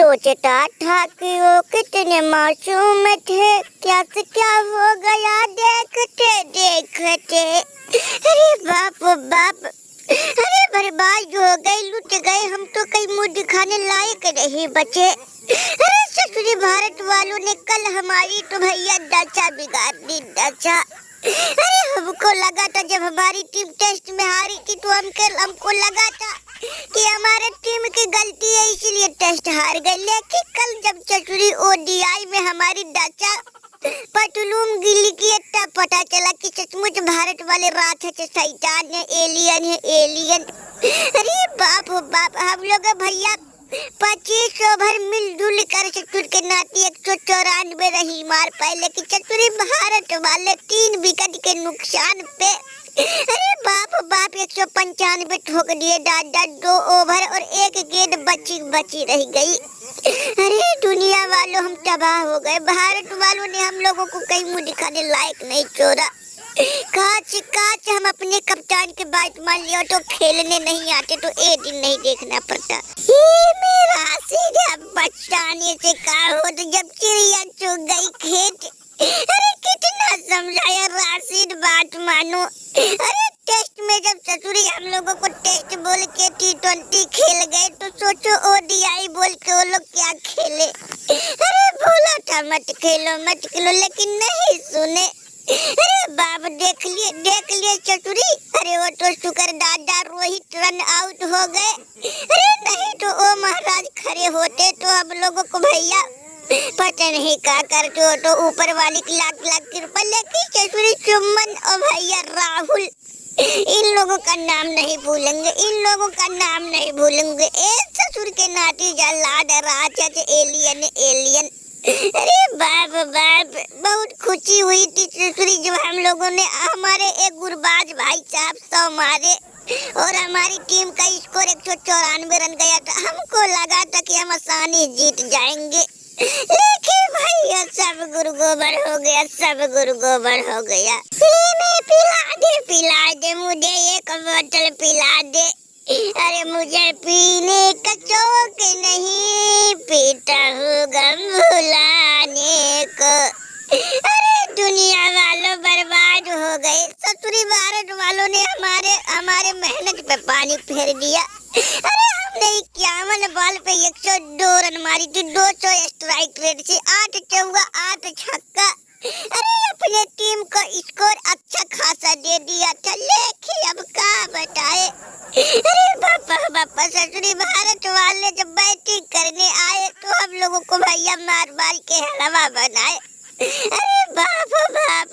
सोचता था कि वो कितने मासूम थे, क्या से क्या हो गया देखते देखते। अरे बाप बाप, अरे बर्बाद हो गए, लुट गए हम तो, कहीं मुंह दिखाने लायक नहीं बचे। अरे ससुरी भारत वालों ने कल हमारी तो भैया दशा बिगाड़ दी, दशा। अरे हमको लगा था जब हमारी टीम टेस्ट में हारी थी तो हमको लगा था कि हमारे टीम की गलती है इसलिए टेस्ट हार गए, लेकिन कल जब चचुरी ओडीआई में हमारी दशा पटलूम गिली की तब पता चला कि सचमुच भारत वाले राक्षस शैतान है, एलियन है, एलियन। अरे बाप बाप, हम लोग भैया 25 ओवर मिलजुल कर चतुर के नाती 194 रही मार पाए, लेकिन चतुरी भारत वाले 3 विकेट के नुकसान पे अरे बाप बाप 195 ठोक दिए दादा, 2 ओवर और 1 गेंद बची रह गई। अरे दुनिया वालों हम तबाह हो गए, भारत वालों ने हम लोगों को कहीं मुंह दिखाने लायक नहीं छोड़ा। काश हम अपने कप्तान के बात मान लिया तो खेलने नहीं आते तो एक दिन नहीं देखना पड़ता। ये मेरा सीधा बचाने से कहा हो तो जब चिड़िया चुग गई खेत। अरे कितना समझाया राशिद, बात मानो। अरे टेस्ट में जब ससुरी हम लोगों को टेस्ट बोल के T20 खेल गए तो सोचो ओडीआई बोल के वो लोग क्या खेले। अरे बोला था मत खेलो लेकिन नहीं सुने। अरे बाप देख लिए चतुरी, अरे वो तो शुक्र दादा रोहित रन आउट हो गए। अरे नहीं तो ओ महाराज खड़े होते तो हम लोगों को भैया पता नहीं क्या करते हो, तो ऊपर वाली की लाख कृपा। लेकिन चतुरी चुम्बन और भैया राहुल, इन लोगों का नाम नहीं भूलेंगे, इन लोगों का नाम नहीं भूलेंगे। एक ससुर के नाती जल्लाद राक्षस एलियन। अरे बाप बाप, बहुत खुशी हुई थी ससुरी जब हम लोगों ने हमारे एक गुरबाज भाई साहब 100 मारे और हमारी टीम का स्कोर 194 रन गया था। हमको लगा था कि हम आसानी जीत जाएंगे, लेकिन भैया सब गुरु गोबर हो गया, सब गुरु गोबर हो गया। पिला दे मुझे एक बोतल पिला दे। अरे मुझे पीने का शौक नहीं, पीता हूँ गम भुलाने को। अरे दुनिया वालों बर्बाद हो गए, ससुरी भारत वालों ने हमारे मेहनत पे पानी फेर दिया। अरे हमने 51 बॉल पे 102 रन मारी थी, 200 स्ट्राइक रेट से, 8 चौका 8 छक्का। अरे अपने टीम को स्कोर अच्छा खासा दे दिया था, लेकिन अब क्या बताए। अरे बापा ससुरी भारत वाले जब बैटिंग करने आए तो हम लोगों को भैया मार के हलवा बनाए। अरे बाप,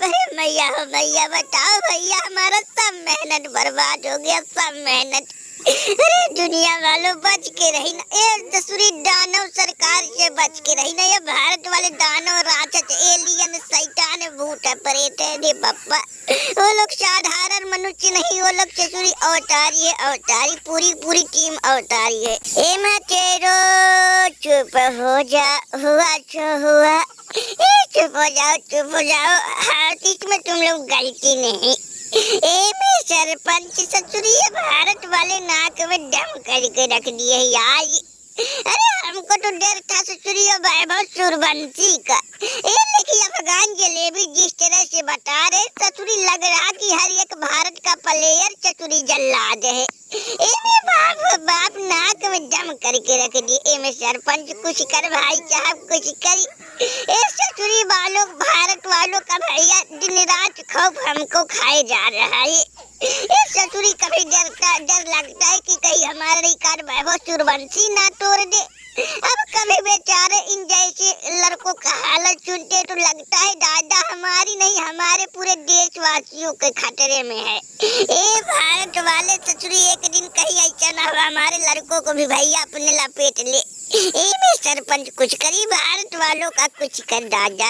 अरे मैया बताओ भैया, हमारा सब मेहनत बर्बाद हो गया, सब मेहनत। अरे दुनिया वालों बच के रही ना, ये ससुरी दानव सरकार से बच के रही ना, ये भारत वाले दानव राक्षस एलियन शैतान भूत प्रेत है रे बापा। वो लोग साधारण मनुष्य नहीं, वो लोग ससुरी अवतारी, पूरी टीम अवतारी है। एमा तेरो चुप हो जा, हुआ जो हुआ। चुप हो जाओ, हाँ इसमें तुम लोग गलती नहीं। में सरपंच ससुरी भारत वाले नाक में दम करके रख दिए यार। अरे हमको तो डर था ससुरी वैभव सूर्यवंशी का, लेकिन अफगान जलेबी जिस तरह से बता रहे ससुरी लग रहा कि हर एक भारत का प्लेयर ससुरी जल्लाद है। बाप नाक में दम करके रख दिए। में सरपंच कुछ कर, भाई साहब कुछ करी। ससुरी वालों भारत वालों का भैया दिन रात खौफ हमको खाए जा रहा है। ससुरी कभी डर लगता है कि कहीं हमारा रिकॉर्ड वैभव सूर्यवंशी ना तोड़ दे। अब कभी बेचारे इन जैसे लड़कों का हालत सुनते तो लगता है दादा हमारी नहीं हमारे पूरे देशवासियों के खतरे में है। भारत वाले ससुरी एक दिन कहीं ऐसा ना हो हमारे लड़कों को भी भैया अपने लपेट ले। में सरपंच कुछ करी, भारत वालों का कुछ कर दादा।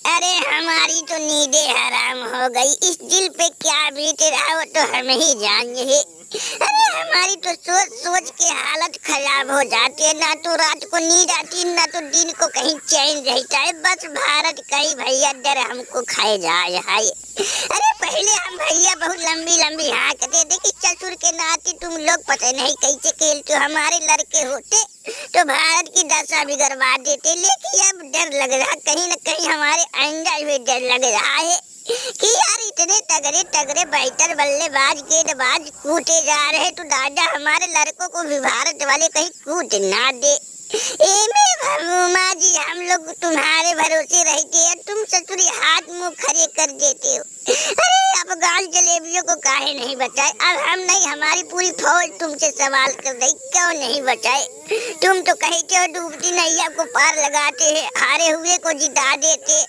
अरे हमारी तो नींदें हराम हो गई, इस दिल पे क्या बीत रहा हो तो हम ही जानेंगे। अरे हमारी तो सोच के हालत खराब हो जाती है, ना तो रात को नींद आती ना तो दिन को कहीं चैन रहता है। बस भारत का ही भैया डर हमको खाए जा रहा है। अरे पहले हम भैया बहुत लंबी हाँकते थे कि ससुर के नाते तुम लोग पता नहीं कैसे खेलते हो, हमारे लड़के होते तो भारत की दशा बिगड़वा देते। लेकिन अब डर लग रहा, कहीं न कहीं हमारे अंदर भी डर लग रहा है कि यार इतने तगड़े तगड़े बैटर बल्लेबाज गेंदबाज कूटे जा रहे, तो दादा हमारे लड़कों को भी भारत वाले कहीं कूट ना दे। भगुमा जी हम लोग तुम्हारे भरोसे रहते हैं, तुम ससुरी हाथ मुंह खड़े कर देते हो। अरे अफगान जलेबियों को काहे नहीं बचाए? अब हम नहीं, हमारी पूरी फौज तुमसे सवाल कर रही, क्यों नहीं बचाए? तुम तो कहते हो डूबती नैया को पार लगाते हैं, हारे हुए को जिता देते,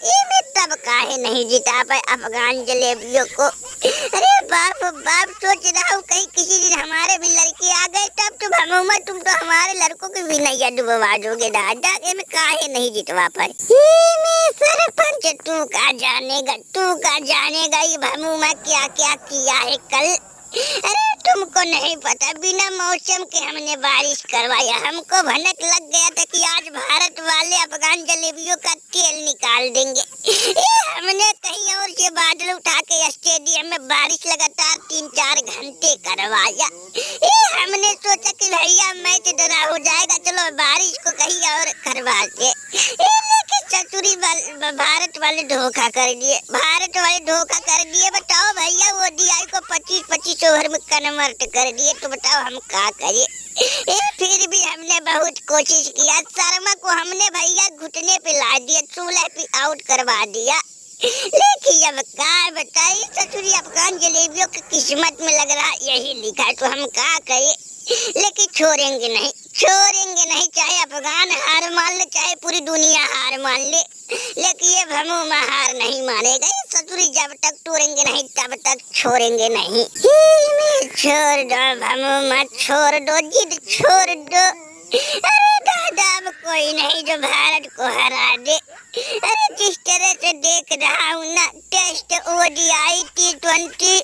तब काहे नहीं जिता पाए अफगान जलेबियों को? अरे बाप बाप, सोच रहा हूँ कहीं किसी दिन हमारे भी लड़के आ गए, तब तो भगुमा तुम तो हमारे लड़कों की भी नैया डुबवा दोगे दादा, में काहे नहीं जितवा पाए? सरपंच तू का जानेगा ये भगुमा क्या क्या किया है कल। अरे तुमको नहीं पता, बिना मौसम के हमने बारिश करवाया, हमको भनक लग गया था कि आज भारत वाले अफगान जलेबियों का तेल निकाल देंगे। हमने कहीं और से बादल उठा के स्टेडियम में बारिश लगातार 3-4 घंटे करवाया। हमने सोचा कि भैया मैच ड्रा हो जाएगा, चलो बारिश को कहीं और करवाते। लेकिन ससुरी भारत वाले धोखा कर दिए, बताओ भैया, वो DI को 25-25 ओवर में कन्वर्ट कर दिए, तो बताओ हम क्या करें? फिर भी हमने बहुत कोशिश किया, शर्मा को हमने भैया घुटने पे ला दिया, 16 पे आउट करवा दिया। लेकिन अब क्या बताइए, ससुरी अफगान जलेबियों की किस्मत में लग रहा यही लिखा है, तो हम क्या करें? लेकिन छोड़ेंगे नहीं, चाहे अफगान हार मान ले, चाहे पूरी दुनिया हार मान ले, लेकिन ये भगुमा हार नहीं मानेगा। ससुरी जब तक तोड़ेंगे नहीं तब तक छोड़ेंगे नहीं। छोड़ दो भगुमा, छोड़ दो, जिद छोड़ दो। अरे दादा अब कोई नहीं जो भारत को हरा दे। अरे जिस तरह से देख रहा हूँ ना, टेस्ट, ODI, T20,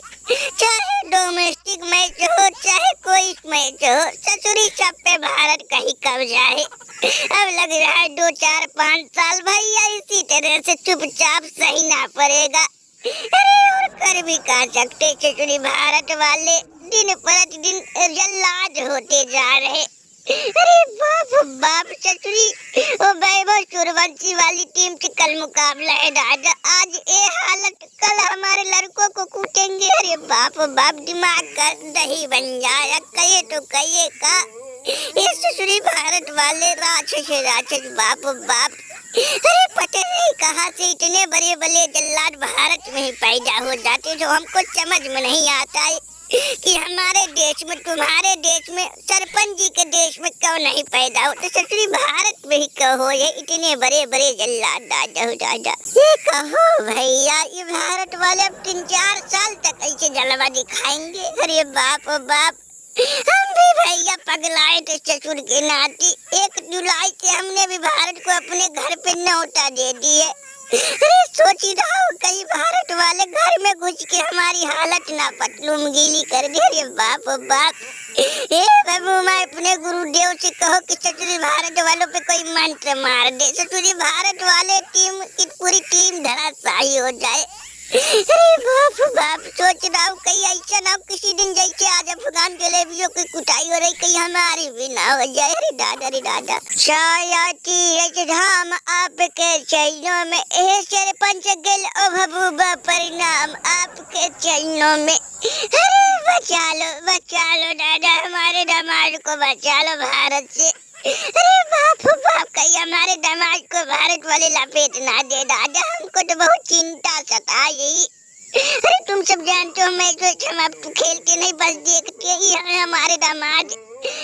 चाहे डोमेस्टिक मैच हो चाहे कोई मैच हो, ससुरी सब पे भारत का ही कब्जा है। अब लग रहा है 2-4-5 साल भैया इसी तरह से चुपचाप सहना पड़ेगा। अरे और कर भी क्या सकते, ससुरी भारत वाले दिन प्रतिदिन जल्लाद होते जा रहे। अरे बाप, ससुरी वो वैभव सूर्यवंशी वाली टीम से कल मुकाबला है दादा, आज ये हालत, कल हमारे लड़कों को कूटेंगे। अरे बाप, दिमाग का दही बन जाए, कहे तो कहे का। ये ससुरी भारत वाले राक्षस, बाप। अरे पता नहीं कहाँ से इतने बड़े बड़े जल्लाद भारत में ही पैदा हो जाते, जो हमको समझ में नहीं आता है कि हमारे देश में, तुम्हारे देश में, सरपंच जी के देश में क्यों नहीं पैदा होते, ससुरी भारत में ही क्यों हो ये इतने बड़े बड़े जल्लाद दादा। ये कहो भैया, ये भारत वाले अब 3-4 साल तक ऐसे जलवा दिखाएंगे। अरे बाप, हम भी भैया पगलाए थे ससुर के नाती। 1 जुलाई से हमने भी भारत को अपने घर पे न्योता दे दिए। अरे सोच रहा हूँ कहीं भारत वाले घर में घुस के हमारी हालत ना पतलूम गीली कर दे। अरे बाप, भगुमा अपने गुरुदेव से कहो कि ससुरी भारत वालों पे कोई मंत्र मार दे, ससुरी भारत वाले टीम की पूरी टीम धराशायी हो जाए। अरे बाप, सोच रहा हूँ कहीं ऐसा ना हो किसी दिन जैसे आज अफगान जलेबियों की कुटाई हो रही, कहीं हमारी भी ना हो जाए। अरे दादा, छाया धाम आपके चरणों में, सरपंच गिल ओ भबूबा परिणाम आपके चरणों में। अरे बचा लो दादा, हमारे दामाद को बचा लो भारत से। अरे बाप, कहीं हमारे दामाद को भारत वाले लपेट ना दे दादा, हमको तो बहुत चिंता सताई। अरे तुम सब जानते हो मैं तो हम अब खेलते नहीं, बस देखते ही हैं हमारे दामाद।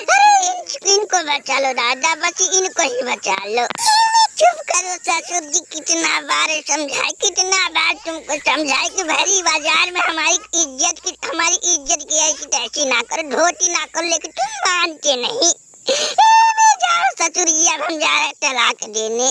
अरे इनको बचा लो दादा, बस इनको ही बचा लो। चुप करो ससुर जी, कितना बार तुमको समझाए कि भरी बाजार में हमारी इज्जत की ऐसी तैसी ना करो, धोती ना करो, लेकिन तुम मानते नहीं। जाओ ससुर जी, अब हम जा रहे तलाक देने।